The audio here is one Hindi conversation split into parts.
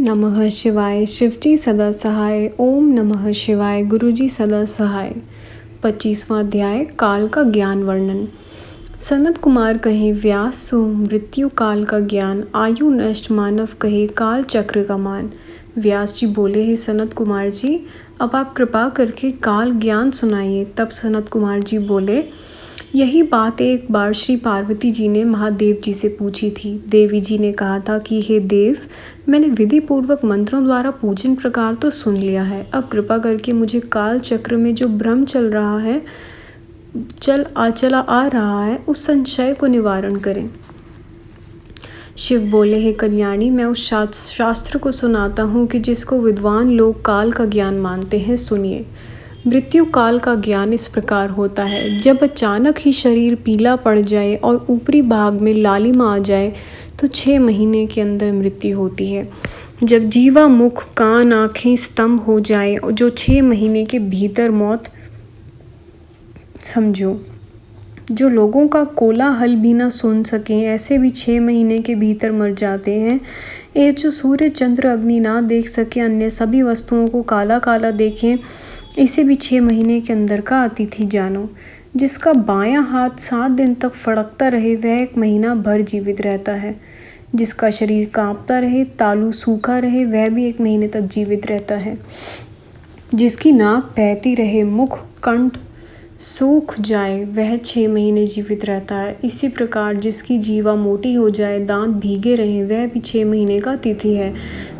नमः शिवाय। शिवजी सदा सहाय। ओम नमः शिवाय। गुरुजी सदा सहाय। 25वां अध्याय काल का ज्ञान वर्णन। सनत कुमार कहे व्यास सो मृत्यु काल का ज्ञान, आयु नष्ट मानव कहे काल चक्र का मान। व्यास जी बोले, हे सनत कुमार जी, अब आप कृपा करके काल ज्ञान सुनाइए। तब सनत कुमार जी बोले, यही बात एक बार श्री पार्वती जी ने महादेव जी से पूछी थी। देवी जी ने कहा था कि हे देव, मैंने विधि पूर्वक मंत्रों द्वारा पूजन प्रकार तो सुन लिया है, अब कृपा करके मुझे काल चक्र में जो भ्रम चला आ रहा है उस संशय को निवारण करें। शिव बोले, हे कल्याणी, मैं उस शास्त्र को सुनाता हूँ कि जिसको विद्वान लोग काल का ज्ञान मानते हैं। सुनिए। मृत्यु काल का ज्ञान इस प्रकार होता है, जब अचानक ही शरीर पीला पड़ जाए और ऊपरी भाग में लालिमा आ जाए तो 6 महीने के अंदर मृत्यु होती है। जब जीवा मुख कान आँखें स्तंभ हो जाए और जो 6 महीने के भीतर मौत समझो। जो लोगों का कोलाहल भी ना सुन सकें ऐसे भी 6 महीने के भीतर मर जाते हैं। एक जो सूर्य चंद्र अग्नि ना देख सके, अन्य सभी वस्तुओं को काला काला देखें, इसे भी 6 महीने के अंदर का अतिथि जानो। जिसका बायां हाथ 7 दिन तक फड़कता रहे वह 1 महीना भर जीवित रहता है। जिसका शरीर कांपता रहे, तालू सूखा रहे, वह भी 1 महीने तक जीवित रहता है। जिसकी नाक बहती रहे, मुख कंठ सूख जाए, वह 6 महीने जीवित रहता है। इसी प्रकार जिसकी जीवा मोटी हो जाए, दांत भीगे रहे, वह भी 6 महीने का अतिथि है।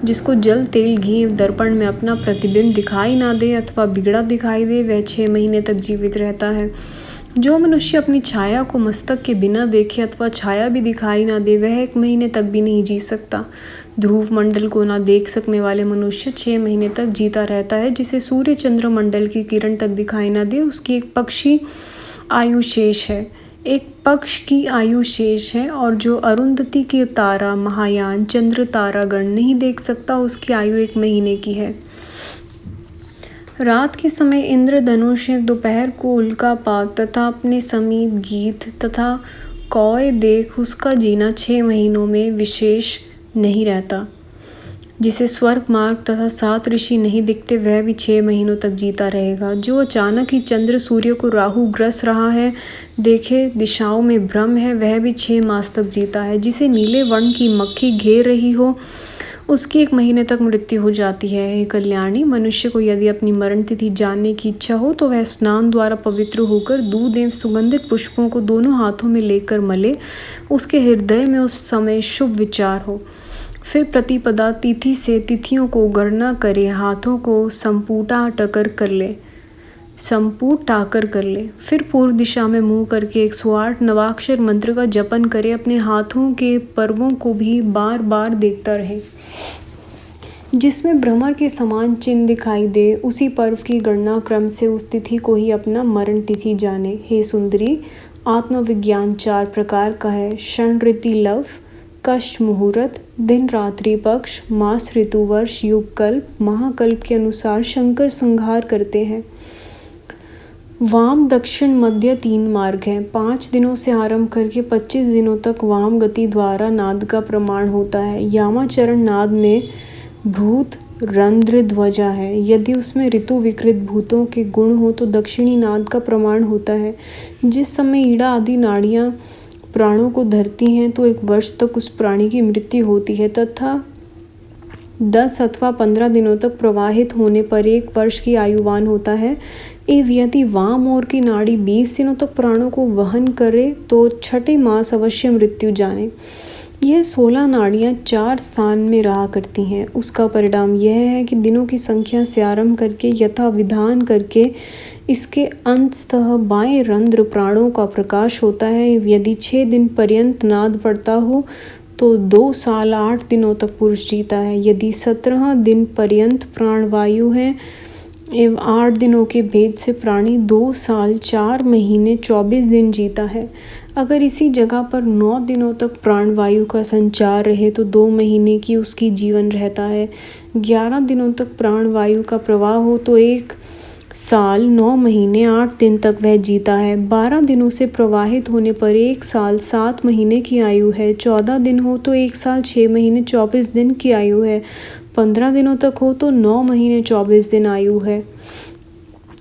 जिसको जल तेल घी दर्पण में अपना प्रतिबिंब दिखाई ना दे अथवा बिगड़ा दिखाई दे, वह 6 महीने तक जीवित रहता है। जो मनुष्य अपनी छाया को मस्तक के बिना देखे अथवा छाया भी दिखाई ना दे, वह 1 महीने तक भी नहीं जी सकता। ध्रुव मंडल को ना देख सकने वाले मनुष्य 6 महीने तक जीता रहता है। जिसे सूर्य चंद्र मंडल की किरण तक दिखाई ना दे, उसकी एक पक्षी आयु शेष है, एक पक्ष की आयु शेष है। और जो अरुंधति के तारा महायान चंद्र तारागण नहीं देख सकता, उसकी आयु 1 महीने की है। रात के समय इंद्रधनुष, दोपहर को उल्कापात तथा अपने समीप गीत तथा कौए देख उसका जीना 6 महीनों में विशेष नहीं रहता। जिसे स्वर्ग मार्ग तथा 7 ऋषि नहीं दिखते, वह भी 6 महीनों तक जीता रहेगा। जो अचानक ही चंद्र सूर्य को राहु ग्रस रहा है देखे, दिशाओं में भ्रम है, वह भी 6 मास तक जीता है। जिसे नीले वर्ण की मक्खी घेर रही हो, उसकी 1 महीने तक मृत्यु हो जाती है। हे कल्याणी, मनुष्य को यदि अपनी मरण तिथि जानने की इच्छा हो तो वह स्नान द्वारा पवित्र होकर दूध एवं सुगंधित पुष्पों को दोनों हाथों में लेकर मले। उसके हृदय में उस समय शुभ विचार हो। फिर प्रतिपदा तिथि से तिथियों को गणना करे, हाथों को संपूटा टाकर कर ले। फिर पूर्व दिशा में मुंह करके 108 नवाक्षर मंत्र का जपन करे। अपने हाथों के पर्वों को भी बार बार देखता रहे। जिसमें भ्रमर के समान चिन्ह दिखाई दे, उसी पर्व की गणना क्रम से उस तिथि को ही अपना मरण तिथि जाने। हे सुंदरी, आत्मविज्ञान 4 प्रकार का है। क्षण ऋति लव, कष्ट मुहूर्त, दिन रात्रि पक्ष, मास ऋतु वर्ष युग कल्प, महाकल्प के अनुसार शंकर संहार करते हैं। वाम दक्षिण मध्य 3 मार्ग हैं। 5 दिनों से आरंभ करके 25 दिनों तक वाम गति द्वारा नाद का प्रमाण होता है। यामाचरण नाद में भूत रंध्र ध्वजा है। यदि उसमें ऋतु विकृत भूतों के गुण हो तो दक्षिणी नाद का प्रमाण होता है। जिस समय ईड़ा आदि नाड़ियाँ प्राणों को धरती हैं तो 1 वर्ष तक उस प्राणी की मृत्यु होती है तथा 10 अथवा 15 दिनों तक प्रवाहित होने पर 1 वर्ष की आयुवान होता है। यदि वाम ओर की नाड़ी 20 दिनों तक प्राणों को वहन करे तो 6ठे मास अवश्य मृत्यु जाने। यह 16 नाड़ियाँ 4 स्थान में रहा करती हैं। उसका परिणाम यह है कि दिनों की संख्या से आरंभ करके यथा विधान करके इसके अंततः बाएं रंध्र प्राणों का प्रकाश होता है। यदि 6 दिन पर्यंत नाद पड़ता हो तो 2 साल 8 दिनों तक पुरुष जीता है। यदि 17 दिन पर्यंत प्राणवायु है एवं 8 दिनों के भेद से प्राणी 2 साल 4 महीने 24 दिन जीता है। अगर इसी जगह पर 9 दिनों तक प्राणवायु का संचार रहे तो 2 महीने की उसकी जीवन रहता है। 11 दिनों तक प्राणवायु का प्रवाह हो तो 1 साल 9 महीने 8 दिन तक वह जीता है। 12 दिनों से प्रवाहित होने पर 1 साल 7 महीने की आयु है। 14 दिन हो तो 1 साल 6 महीने 24 दिन की आयु है। 15 दिनों तक हो तो 9 महीने 24 दिन आयु है।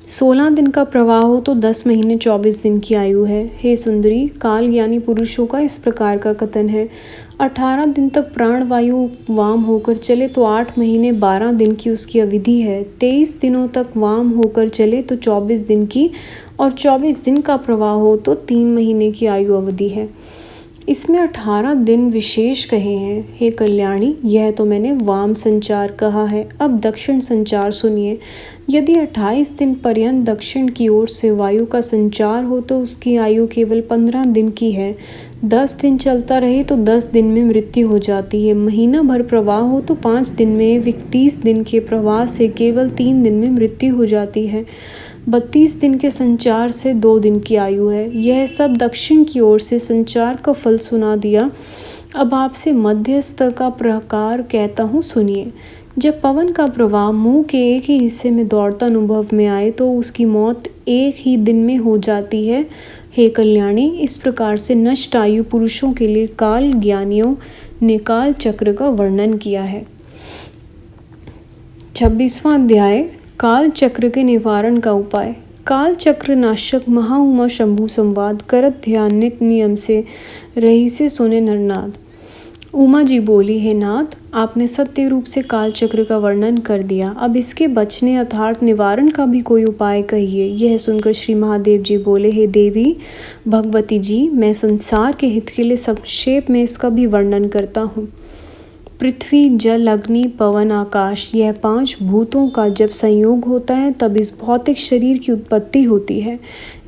16 दिन का प्रवाह हो तो 10 महीने 24 दिन की आयु है। हे सुंदरी, काल ज्ञानी पुरुषों का इस प्रकार का कथन है। 18 दिन तक प्राणवायु वाम होकर चले तो 8 महीने 12 दिन की उसकी अवधि है। 23 दिनों तक वाम होकर चले तो 24 दिन की, और 24 दिन का प्रवाह हो तो 3 महीने की आयु अवधि है। इसमें 18 दिन विशेष कहे हैं। हे कल्याणी, यह तो मैंने वाम संचार कहा है, अब दक्षिण संचार सुनिए। यदि 28 दिन पर्यंत दक्षिण की ओर से वायु का संचार हो तो उसकी आयु केवल 15 दिन की है। 10 दिन चलता रहे तो 10 दिन में मृत्यु हो जाती है। महीना भर प्रवाह हो तो 5 दिन में, 31 दिन के प्रवाह से केवल 3 दिन में मृत्यु हो जाती है। 32 दिन के संचार से 2 दिन की आयु है। यह सब दक्षिण की ओर से संचार का फल सुना दिया। अब आपसे मध्यस्थ का प्रकार कहता हूँ, सुनिए। जब पवन का प्रवाह मुंह के एक ही हिस्से में दौड़ता अनुभव में आए तो उसकी मौत एक ही दिन में हो जाती है। हे कल्याणी, इस प्रकार से नष्ट आयु पुरुषों के लिए काल ज्ञानियों ने काल चक्र का वर्णन किया है। 26वां अध्याय, काल चक्र के निवारण का उपाय। काल चक्र नाशक महाउमा शंभु संवाद करत ध्यानित नियम से रही से सुने नरनाद। उमा जी बोली, हे नाथ, आपने सत्य रूप से काल चक्र का वर्णन कर दिया। अब इसके बचने अर्थात निवारण का भी कोई उपाय कहिए। यह सुनकर श्री महादेव जी बोले, हे देवी भगवती जी, मैं संसार के हित के लिए संक्षेप में इसका भी वर्णन करता हूँ। पृथ्वी, जल, अग्नि, पवन, आकाश, यह 5 भूतों का जब संयोग होता है तब इस भौतिक शरीर की उत्पत्ति होती है।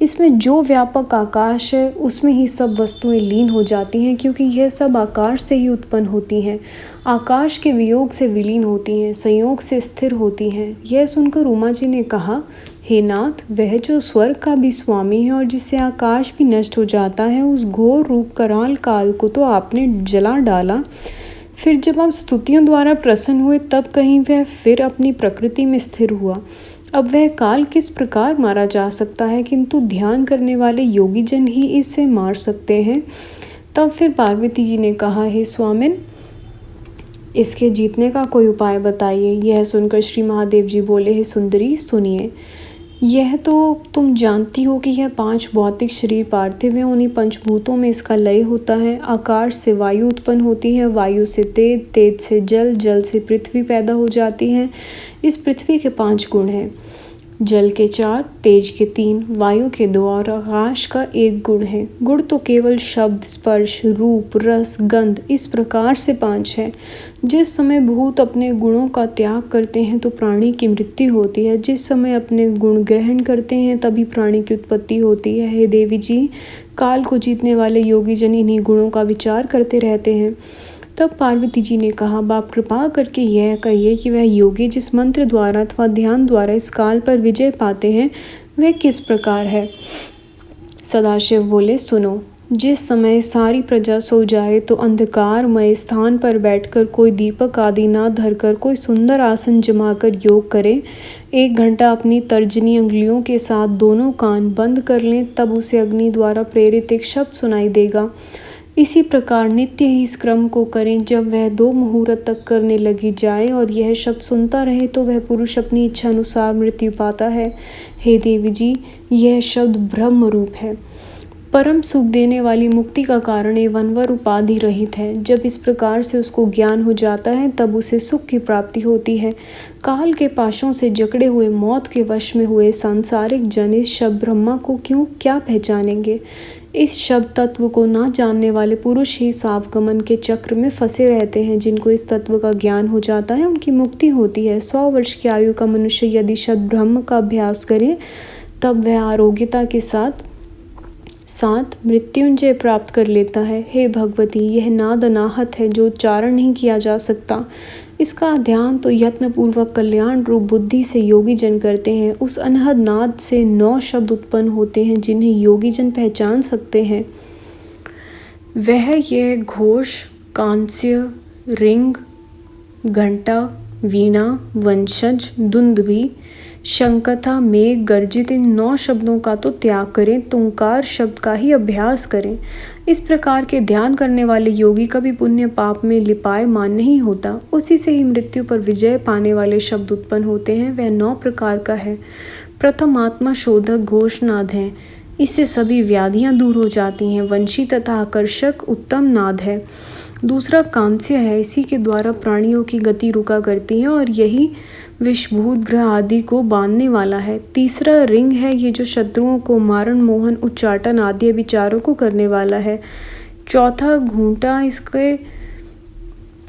इसमें जो व्यापक आकाश है उसमें ही सब वस्तुएं लीन हो जाती हैं, क्योंकि यह सब आकाश से ही उत्पन्न होती हैं। आकाश के वियोग से विलीन होती हैं, संयोग से स्थिर होती हैं। यह सुनकर उमा जी ने कहा, हे नाथ, वह जो स्वर्ग का भी स्वामी है और जिससे आकाश भी नष्ट हो जाता है, उस घोर रूप कराल काल को तो आपने जला डाला। फिर जब आप स्तुतियों द्वारा प्रसन्न हुए तब कहीं वह फिर अपनी प्रकृति में स्थिर हुआ। अब वह काल किस प्रकार मारा जा सकता है, किंतु ध्यान करने वाले योगी जन ही इससे मार सकते हैं। तब फिर पार्वती जी ने कहा, हे स्वामिन, इसके जीतने का कोई उपाय बताइए। यह सुनकर श्री महादेव जी बोले, हे सुंदरी, सुनिए। यह तो तुम जानती हो कि यह 5 भौतिक शरीर पार्थिव हैं, उन्हीं पंचभूतों में इसका लय होता है। आकाश से वायु उत्पन्न होती है, वायु से तेज, तेज से जल, जल से पृथ्वी पैदा हो जाती है। इस पृथ्वी के 5 गुण हैं, जल के 4, तेज के 3, वायु के 2 और आकाश का 1 गुण है। गुण तो केवल शब्द, स्पर्श, रूप, रस, गंध, इस प्रकार से 5 है। जिस समय भूत अपने गुणों का त्याग करते हैं तो प्राणी की मृत्यु होती है। जिस समय अपने गुण ग्रहण करते हैं तभी प्राणी की उत्पत्ति होती है। हे देवी जी, काल को जीतने वाले योगी जन इन्हीं गुणों का विचार करते रहते हैं। तब पार्वती जी ने कहा, बाप कृपा करके यह कहिए कि वह योगी जिस मंत्र द्वारा अथवा ध्यान द्वारा इस काल पर विजय पाते हैं वह किस प्रकार है। सदाशिव बोले, सुनो। जिस समय सारी प्रजा सो जाए तो अंधकारमय स्थान पर बैठकर कोई दीपक आदि ना धरकर कोई सुंदर आसन जमाकर योग करे। 1 घंटा अपनी तर्जनी अंगुलियों के साथ दोनों कान बंद कर लें, तब उसे अग्नि द्वारा प्रेरित एक शब्द सुनाई देगा। इसी प्रकार नित्य ही इस क्रम को करें। जब वह 2 मुहूर्त तक करने लगी जाए और यह शब्द सुनता रहे तो वह पुरुष अपनी इच्छा अनुसार मृत्यु पाता है। हे देवी जी, यह शब्द ब्रह्म रूप है, परम सुख देने वाली मुक्ति का कारण एवं अनवर उपाधि रहित है। जब इस प्रकार से उसको ज्ञान हो जाता है तब उसे सुख की प्राप्ति होती है। काल के पाशों से जकड़े हुए मौत के वश में हुए सांसारिक जन इस शब्द ब्रह्मा को क्या पहचानेंगे। इस शब्द तत्व को ना जानने वाले पुरुष ही सावगमन के चक्र में फंसे रहते हैं। जिनको इस तत्व का ज्ञान हो जाता है उनकी मुक्ति होती है। 100 वर्ष की आयु का मनुष्य यदि शब्द ब्रह्म का अभ्यास करे तब वह आरोग्यता के साथ मृत्युंजय प्राप्त कर लेता है। हे भगवती, यह नाद अनाहत है जो उच्चारण नहीं किया जा सकता। इसका ध्यान तो यत्नपूर्वक कल्याण रूप बुद्धि से योगी जन करते हैं। उस अनहद नाद से 9 शब्द उत्पन्न होते हैं जिन्हें योगी जन पहचान सकते हैं। वह ये घोष, कांस्य, रिंग, घंटा, वीणा, वंशज, दुंदुभी, शंकथा, मेघ, गर्जित इन 9 शब्दों का तो त्याग करें, तुंकार शब्द का ही अभ्यास करें। इस प्रकार के ध्यान करने वाले योगी कभी पुण्य पाप में लिपायमान नहीं होता। उसी से ही मृत्यु पर विजय पाने वाले शब्द उत्पन्न होते हैं। वह 9 प्रकार का है। प्रथम आत्मा शोधक घोषनाद है, इससे सभी व्याधियां दूर हो जाती हैं। वंशी तथा आकर्षक उत्तम नाद है। दूसरा कांस्य है, इसी के द्वारा प्राणियों की गति रुका करती है और यही विषभूत ग्रह आदि को बांधने वाला है। तीसरा रिंग है, ये जो शत्रुओं को मारण मोहन उच्चाटन आदि विचारों को करने वाला है। चौथा घूंटा,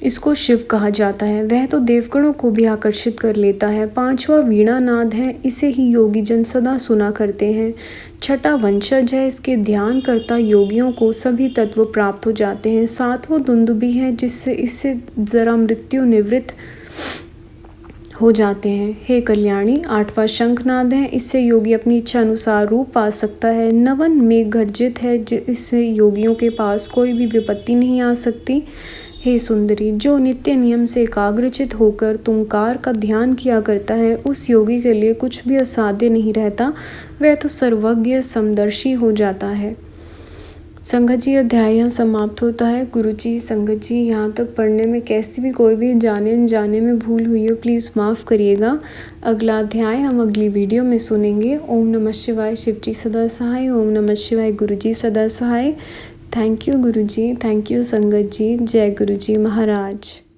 इसको शिव कहा जाता है, वह तो देवगणों को भी आकर्षित कर लेता है। पांचवा वीणा नाद है, इसे ही योगी जन सदा सुना करते हैं। छठा वंशज है, इसके ध्यान करता योगियों को सभी तत्व प्राप्त हो जाते हैं। सातवां दुंदुभी है, इससे जरा मृत्यु निवृत्त हो जाते हैं। हे कल्याणी। आठवां शंखनाद है, इससे योगी अपनी इच्छा अनुसार रूप पा सकता है। नवन मेघ गर्जित है, इससे योगियों के पास कोई भी विपत्ति नहीं आ सकती। हे सुंदरी, जो नित्य नियम से एकाग्रचित होकर तुंकार का ध्यान किया करता है, उस योगी के लिए कुछ भी असाध्य नहीं रहता। वह तो सर्वज्ञ समदर्शी हो जाता है। संगत जी, अध्याय यहाँ समाप्त होता है। गुरुजी, संगत जी, यहाँ तक पढ़ने में कैसी भी कोई भी जाने अनजाने में भूल हुई हो प्लीज़ माफ़ करिएगा। अगला अध्याय हम अगली वीडियो में सुनेंगे। ओम नमः शिवाय। शिवजी सदा सहाय। ओम नमः शिवाय। गुरुजी सदा सहाय। Thank you Guruji, thank you संगत जी। जय गुरुजी महाराज।